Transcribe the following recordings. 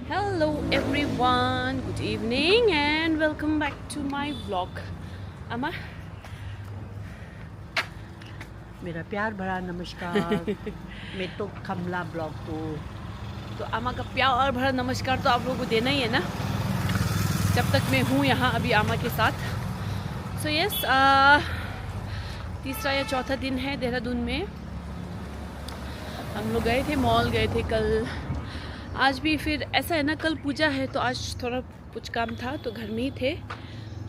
Hello everyone, good evening and welcome back to my vlog. Ama मेरा प्यार भरा नमस्कार। मैं तो कमला ब्लॉग तो आमा का प्यार भरा नमस्कार तो आप लोगों को देना ही है ना, जब तक मैं हूँ यहाँ अभी आमा के साथ। सो यस, तीसरा या चौथा दिन है देहरादून में। हम लोग गए थे, मॉल गए थे कल। आज भी फिर ऐसा है ना, कल पूजा है तो आज थोड़ा कुछ काम था तो घर में ही थे।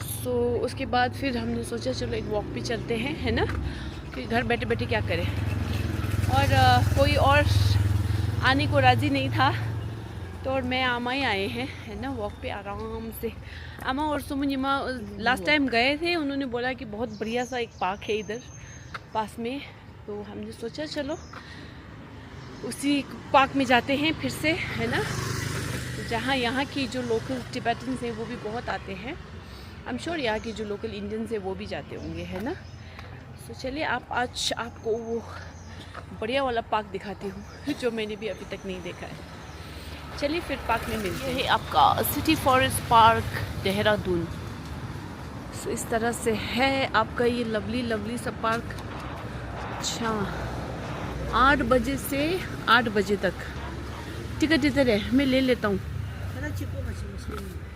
सो उसके बाद फिर हमने सोचा चलो एक वॉक भी चलते हैं, है ना, कि घर बैठे बैठे क्या करें। और कोई और आने को राज़ी नहीं था तो और मैं आमा ही आए हैं, है ना, वॉक पे आराम से। आमा और सुमनिमा लास्ट टाइम गए थे, उन्होंने बोला कि बहुत बढ़िया सा एक पार्क है इधर पास में, तो हमने सोचा चलो उसी पार्क में जाते हैं फिर से, है ना, जहाँ यहाँ की जो लोकल टिबेटन्स हैं वो भी बहुत आते हैं। आई एम श्योर यहाँ की जो लोकल इंडियंस हैं वो भी जाते होंगे, है ना। तो चलिए आज आपको वो बढ़िया वाला पार्क दिखाती हूँ जो मैंने भी अभी तक नहीं देखा है। चलिए फिर पार्क में मिलते हैं। आपका सिटी फॉरेस्ट पार्क देहरादून। सो इस तरह से है आपका ये लवली सा पार्क। अच्छा, 8 बजे से 8 बजे तक टिकट इधर है, मैं ले लेता हूँ,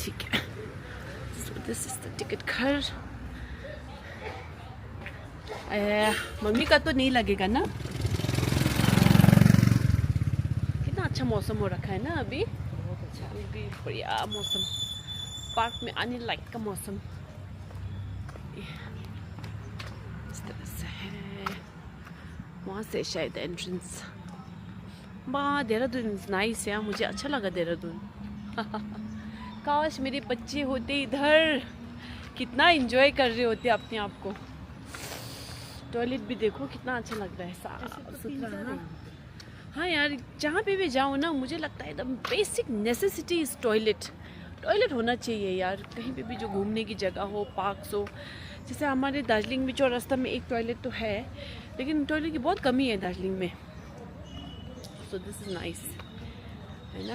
ठीक है। So this is the ticket घर। मम्मी का तो नहीं लगेगा ना। कितना अच्छा मौसम हो रखा है ना अभी, बहुत अच्छा। अभी बढ़िया मौसम, पार्क में आने लायक का मौसम। इस तरह से है, वहाँ से शायद एंट्रेंस। वाह, देहरादून इज नाइस यार, मुझे अच्छा लगा देहरादून। काश मेरे बच्चे होते इधर, कितना एंजॉय कर रहे होते अपने आप को। टॉयलेट भी देखो कितना अच्छा लग रहा है, साफ सुथरा। हाँ यार, जहाँ पे भी जाओ ना, मुझे लगता है एकदम basic necessity is toilet. Toilet होना चाहिए यार, कहीं पे भी जो घूमने की जगह हो, पार्क्स हो। जैसे हमारे दार्जिलिंग में चौरास्ता में एक टॉयलेट तो है, लेकिन टॉयलेट की बहुत कमी है दार्जिलिंग में। सो दिस इज़ नाइस, है ना,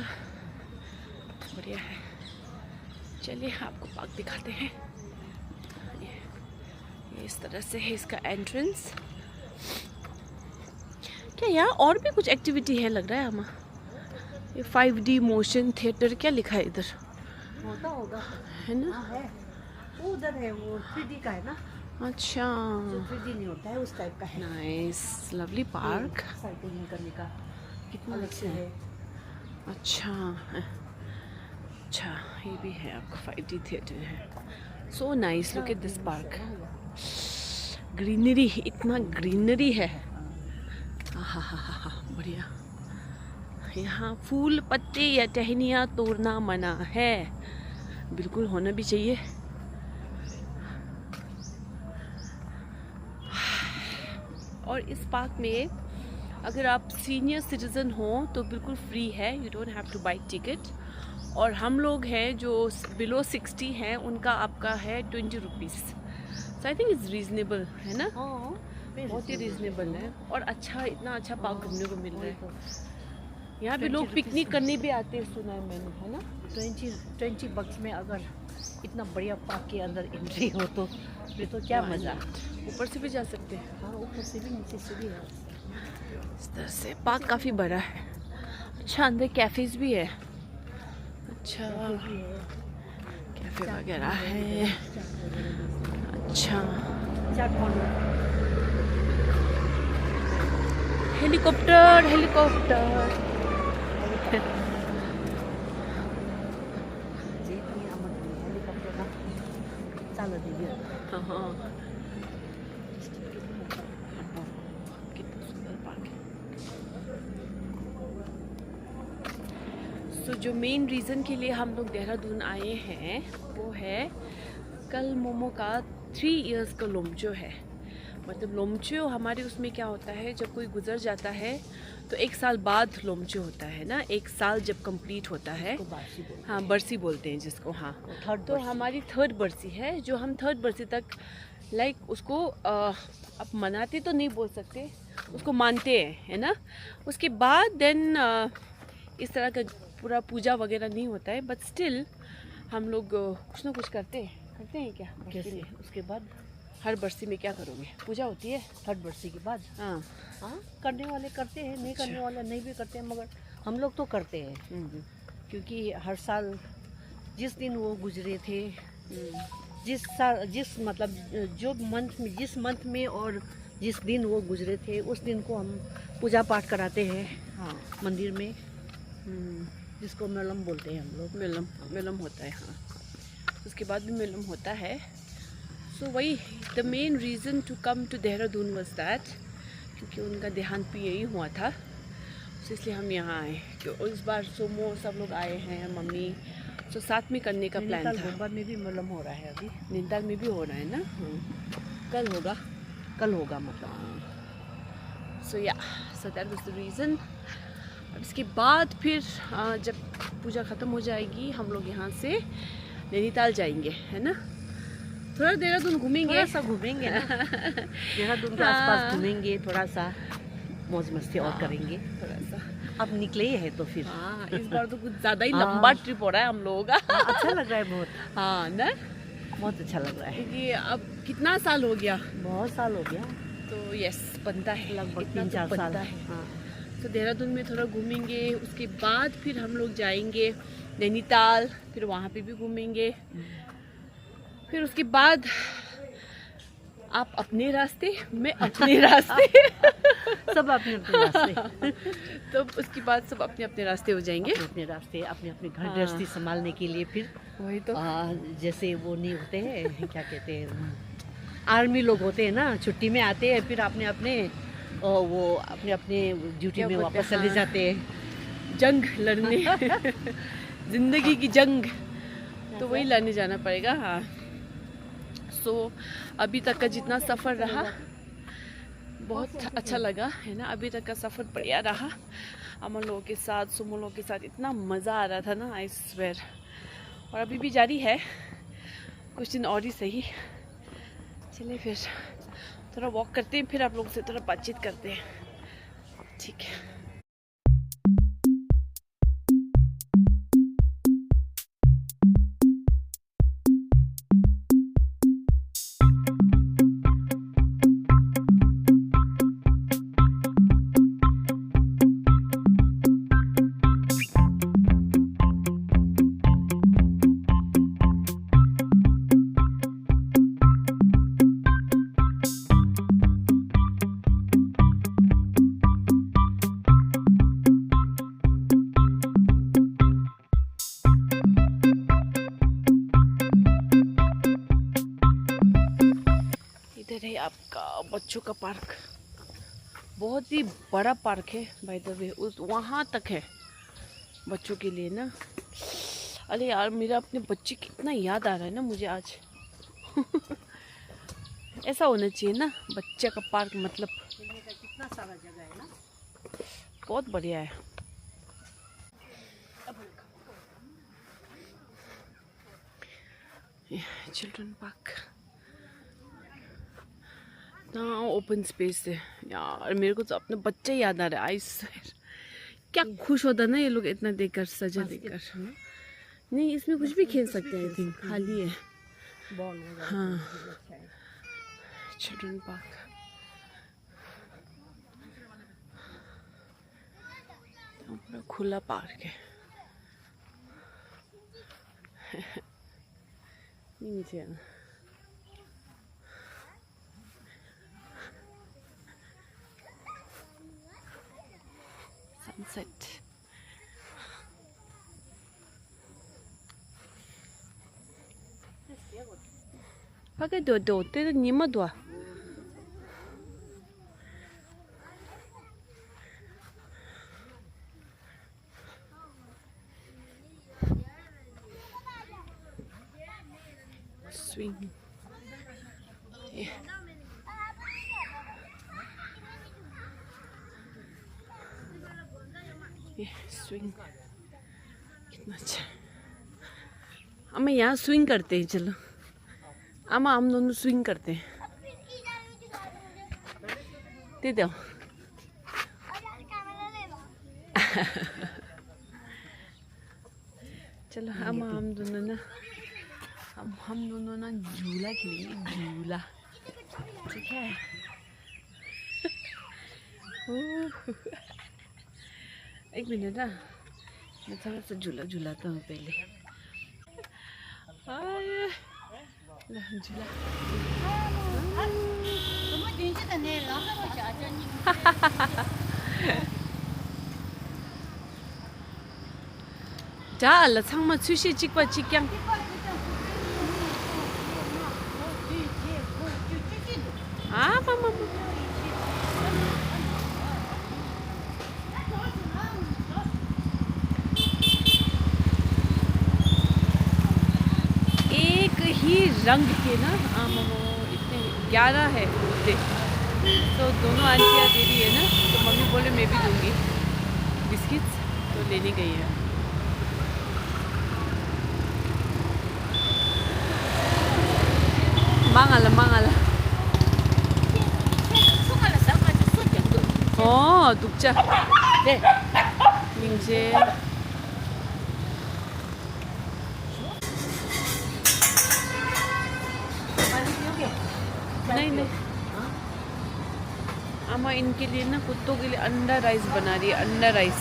बढ़िया है। चलिए आपको पार्क दिखाते हैं। ये इस तरह से है इसका एंट्रेंस। क्या यहाँ और भी कुछ एक्टिविटी है लग रहा है हमें। ये 5D मोशन थिएटर क्या लिखा है इधर, होता होगा, है ना। हाँ है, वो उधर है, वो 3D का है ना, अच्छा, जो 3D नहीं होता है उस टाइप का है। नाइस, लवली पार्क, साइकिलिंग करने का कितना अलग अच्छा से है। है। अच्छा, ये भी है आपका 5D थिएटर है। So nice, look at this park. Greenery, इतना ग्रीनरी है, हाँ, बढ़िया। यहाँ फूल पत्ते या टहनियाँ तोड़ना मना है, बिल्कुल होना भी चाहिए। और इस पार्क में अगर आप सीनियर सिटीज़न हो तो बिल्कुल फ्री है, you don't have two by ticket. और हम लोग हैं जो बिलो 60 हैं, उनका आपका है 20 rupees. So I think is reasonable, है ना, बहुत ही रीज़नेबल है। और अच्छा, इतना अच्छा पार्क घूमने को मिल रहा है। यहाँ पे लोग पिकनिक करने भी आते हैं, सुना है मैंने, है ना। 20 बक्स में अगर इतना बढ़िया पार्क के अंदर एंट्री हो तो फिर तो क्या मज़ा। ऊपर से भी जा सकते हैं, हाँ, ऊपर से भी नीचे से भी है। इस तरह से पार्क काफ़ी बड़ा है। अच्छा, अंदर कैफ़ेज़ भी है। अच्छा, कैफ़े वगैरह है। अच्छा, हेलीकॉप्टर हाँ, कितना सुंदर पार्क है। सो जो मेन रीज़न के लिए हम लोग देहरादून आए हैं वो है, कल मोमो का 3 इयर्स का लोमचो है। मतलब लोमचो हमारे उसमें क्या होता है, जब कोई गुजर जाता है तो 1 साल बाद लोमचो होता है ना, 1 साल जब कंप्लीट होता है। हाँ, बरसी बोलते हैं जिसको। हाँ, तो हमारी 3rd बरसी है, जो हम 3rd बरसी तक लाइक उसको अब मनाते तो नहीं बोल सकते, उसको मानते हैं, है ना। उसके बाद देन इस तरह का पूरा पूजा वगैरह नहीं होता है, बट स्टिल हम लोग कुछ ना कुछ करते हैं क्या कैसे उसके बाद हर बरसी में क्या करोगे? पूजा होती है हर बरसी के बाद। हाँ। हाँ, करने वाले करते हैं, नहीं करने वाले नहीं भी करते हैं, मगर हम लोग तो करते हैं। क्योंकि हर साल जिस दिन वो गुजरे थे, जिस मतलब जो मंथ में, जिस मंथ में और जिस दिन वो गुजरे थे, उस दिन को हम पूजा पाठ कराते हैं। हाँ, मंदिर में, जिसको मेलम बोलते हैं हम लोग। मेलम होता है। हाँ, उसके बाद भी मेलम होता है। सो वही the main reason to come to Dehradun was that, क्योंकि उनका देहांत भी यही हुआ था, तो इसलिए हम यहाँ आए। क्यों इस बार सोमो सब लोग आए हैं, मम्मी, तो साथ में करने का प्लान था। नैनीताल में भी मेलम हो रहा है अभी। नैनीताल में भी हो रहा है ना? कल होगा मतलब। So that was the reason. अब इसके बाद फिर जब पूजा ख़त्म हो जाएगी, हम लोग यहाँ से नैनीताल जाएंगे, है ना? थोड़ा देहरादून घूमेंगे, थोड़ा सा घूमेंगे ना, देहरादून के आसपास घूमेंगे, थोड़ा सा मौज मस्ती और करेंगे थोड़ा सा। अब निकले ही है तो फिर। हाँ, इस बार तो कुछ ज़्यादा ही लंबा ट्रिप हो रहा है हम लोगों का। अच्छा लग रहा है बहुत। हाँ ना, बहुत अच्छा लग रहा है, क्योंकि अब कितना साल हो गया? बहुत साल हो गया, तो यस बनता है, लगभग इतना 3-4 तो साल बनता है। हाँ। तो देहरादून में थोड़ा घूमेंगे, उसके बाद फिर हम लोग जाएंगे नैनीताल, फिर वहाँ पे भी घूमेंगे। फिर उसके बाद आप अपने रास्ते, मैं अपने रास्ते। सब अपने अपने रास्ते। तो उसके बाद सब अपने अपने रास्ते हो जाएंगे, अपने रास्ते, अपने अपने घर गृहस्थी संभालने के लिए। फिर वही तो जैसे वो नहीं होते हैं, क्या कहते हैं, आर्मी लोग होते हैं ना, छुट्टी में आते हैं, फिर अपने अपने वो अपने अपने ड्यूटी में वापस चले जाते हैं, जंग लड़ने। जिंदगी की जंग, तो वही लड़ने जाना पड़ेगा। हाँ, सो अभी तक का जितना सफ़र रहा बहुत अच्छा लगा, है ना? अभी तक का सफ़र बढ़िया रहा। अमन लोगों के साथ, सुमो लोगों के साथ इतना मज़ा आ रहा था ना, आई स्वेयर। और अभी भी जारी है, कुछ दिन और ही सही। चलिए फिर थोड़ा वॉक करते हैं, फिर आप लोगों से थोड़ा बातचीत करते हैं, ठीक है? इधर है आपका बच्चों का पार्क, बहुत ही बड़ा पार्क है बाय द वे, उस वहाँ तक है बच्चों के लिए ना। अरे यार, मेरा अपने बच्चे कितना याद आ रहा है ना मुझे आज। ऐसा होना चाहिए ना, बच्चे का पार्क मतलब कितना सारा जगह है ना, बहुत बढ़िया है। चिल्ड्रन पार्क ना, ओपन स्पेस है यार। मेरे को तो अपने बच्चे याद आ रहे हैं, आई स्वेयर। क्या खुश होता ना ये लोग इतना देखकर, सजा देखकर। नहीं, इसमें कुछ भी खेल सकते हैं, आई थिंक खाली है। हाँ, चिल्ड्रन पार्क पूरा खुला पार्क है। नीचे sunset, 밖에 너 어때는 니마도 와. Swing. Yeah. Yeah, swing. कितना अच्छा। हम यहाँ स्विंग करते हैं, चलो आमा हम दोनों स्विंग करते हैं। दे दो। चलो हम दोनों ना हम दोनों ना झूला खेलेंगे, झूला, ठीक है। एक मिनट ना, मैं थोड़ा सा झूला झूलाता हूँ पहले। झूला 자, 상마 수시 찍바 찍양. 아, 마마. एक ही रंग के ना इतने 11 है कुत्ते, तो दोनों आंटियाँ दे रही है ना, तो मम्मी बोले मैं भी दूंगी बिस्किट्स, तो लेने गई है। 망할라 망할라. 눕자. 네. 이제 नहीं अम्मा इनके लिए ना कुत्तों के लिए अंडा राइस बना रही है, अंडा राइस।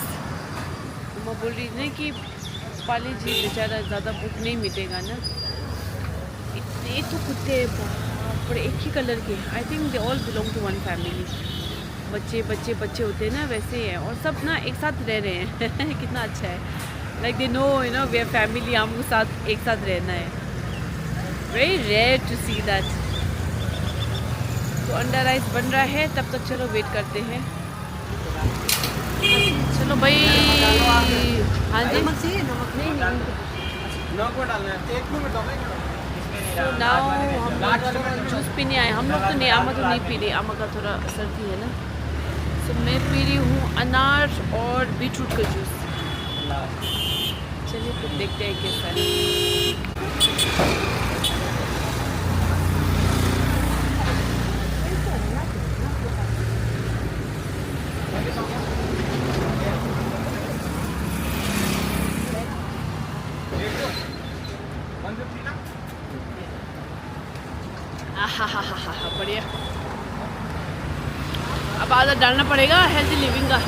अम्मा बोल रही है कि पाली जी बेचारा ज़्यादा भूख नहीं मिटेगा ना। इतने तो कुत्ते बाप रे, एक ही कलर के। I think they all belong to one family. बच्चे बच्चे बच्चे होते हैं ना, वैसे ही हैं, और सब ना एक साथ रह रहे हैं। कितना अच्छा है, like they know you know वे फैमिली, हमको साथ एक साथ रहना है। Very rare to see that. तो अंडा राइस बन रहा है, तब तक चलो वेट करते हैं। चलो भाई, हाँ जी, नाउ हम लोग जूस पीने आए। हम लोग तो नहीं, आमा तो नहीं पी रही, आमा का थोड़ा सर्दी है ना, तो मैं पी रही हूँ अनार और बीटरूट का जूस। चलिए फिर देखते हैं कैसा है। आहा बढ़िया। अब आदत डालना पड़ेगा हेल्दी लिविंग का।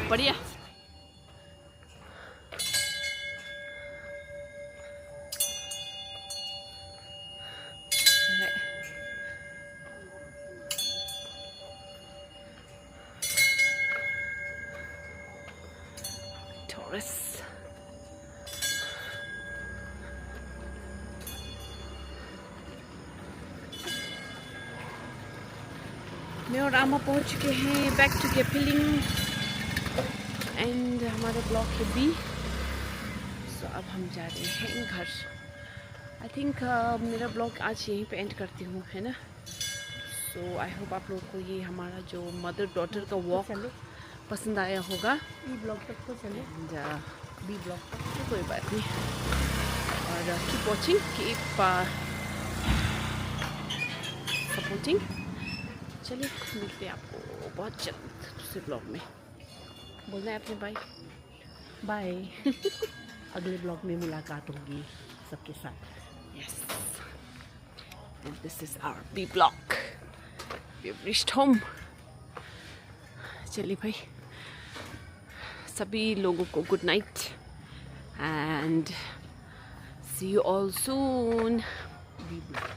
बढ़िया। टॉरस मैं और आमा पहुंच चुके हैं बैक टू केपिलिंग, एंड हमारा ब्लॉक है बी। सो अब हम जा रहे हैं घर। आई थिंक मेरा ब्लॉग आज यहीं पे एंड करती हूँ, है ना। सो आई होप आप लोगों को ये हमारा जो मदर डॉटर का वॉक पसंद आया होगा। ई ब्लॉग तक तो चले, बी ब्लॉग तक तो कोई बात नहीं। और कीप वॉचिंग, कीप सपोर्टिंग। चलिए मिलते हैं आपको बहुत जल्द दूसरे ब्लॉग में। बोलना है अपने बाय बाय। अगले ब्लॉग में मुलाकात होगी सबके साथ। Yes, and this is our B blog. We have reached home. चलिए भाई, सभी लोगों को good night and see you all soon. B blog.